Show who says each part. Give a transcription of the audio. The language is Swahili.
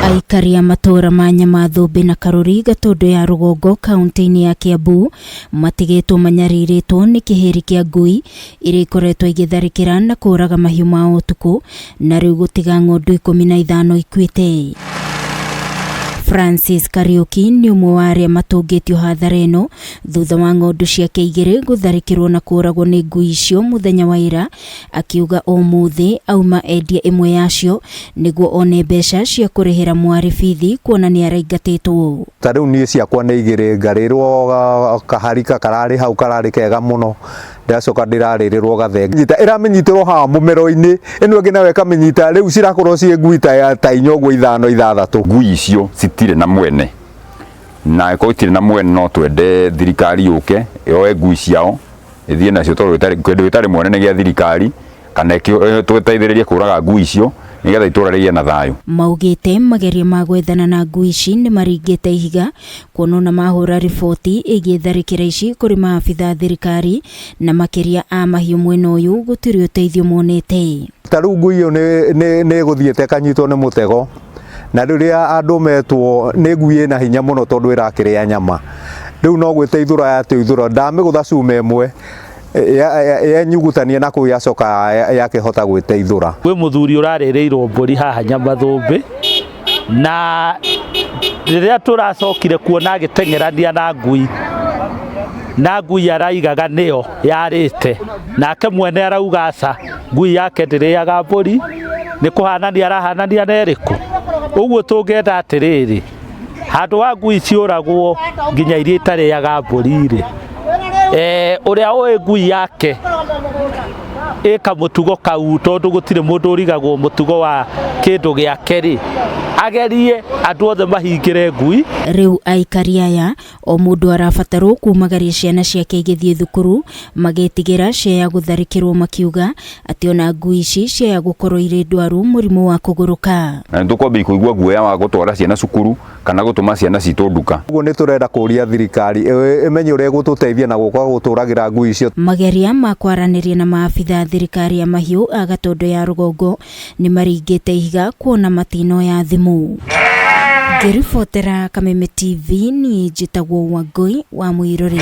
Speaker 1: Aikari a matora ma Nyamathumbi na Karuri Gatundu ya Rugongo kaunti-ini ya Kiambu matigitwo manyariritwo ni kihiri kia ngui iria ikoretwo igitharikira na kuraga mahiu ma utuku na riu gutiga ng'ondu 15 ikuite. Francis Kariuki ni umwe wa aria matungitio hathara ino thutha wa ng'ondu ciake igiri gutharikirwo na kuragwo ni ngui icio muthenya wa ira, akiuga umuthi auma endia imwe yacio niguo one mbeca cia kurihira mwari bithi kuona ni araingatitwo.
Speaker 2: Tariu nie ciakwa ni igiri ngarirwo kaharika karari hau karari kega muno ndacoka ndirarirwo gathengi nyita iramenyitirwo ha mumero-ini ino ngina weka menyita riu cirakorwo cie ngui ta inyogwo 5-6
Speaker 3: ngui icio citire na mwene na ko itire na mwene no twende thirikari yuke yoe ngui ciao ithie nacio tondu itari mwene gia thirikari kana tweteithiririe kuraga ngui icio nigetha itura rigie na thayu.
Speaker 1: Maugite mageria ma gwethana na ngui ici ni maringite ihiga kuona na mahura riboti igie tharikira ici kuri maabitha thirikari na makiria a mahiu mwena uyu gutiri uteithio monete.
Speaker 2: Tariu ngui iyo ni guthiete kanyitwo ni mutego na riria andu metwo ni ngui ina hinya muno tondu irakiria nyama riu no gwiteithura yateithura ndamigutha cuma imwe ya nyugutania na ku yacoka yakihota gwiteithura.
Speaker 4: Kwi muthuri urarireirwo mburi haha Nyamathumbi na riria turacokire kuona agitengerania na ngui araigaga niyo yarite nake mwene arauga aca ngui yake ndiriaga mburi ni kuhanania arahanania na iriku. Uguo tungenda atiriri handu wa ngui ciuragwo nginya iria itariaga mburi ri uria oe ngui yake eka mutugo kau tondu gutire mundu urigagwo mutugo wa kindu giake ri agerie andu othe mahingire ngui.
Speaker 1: Riu aikari aya o mundu arabatarwo kumagaria ciana ciake igithie thukuru magetigira cia gutharikirwo makiuga ati ona ngui ici cia gukorwo iri ndwaru murimu wa kuguruka.
Speaker 3: Na tukwambia kuigua guoya wa gutwara ciana cukuru kana gutuma ciana citu nduka.
Speaker 2: Uguo ni turenda kuria thirikari imenye uria gututeithia na gukwa guturagira ngui icio.
Speaker 1: Mageria ma kwaraniria na maabitha thirikari ya mahiu a Gatundu ya Rugongo ni maringite ihiga kuona matino ya thimu. Ngiribotera Kameme TV ni njitagwo Wangui wa Muiruri.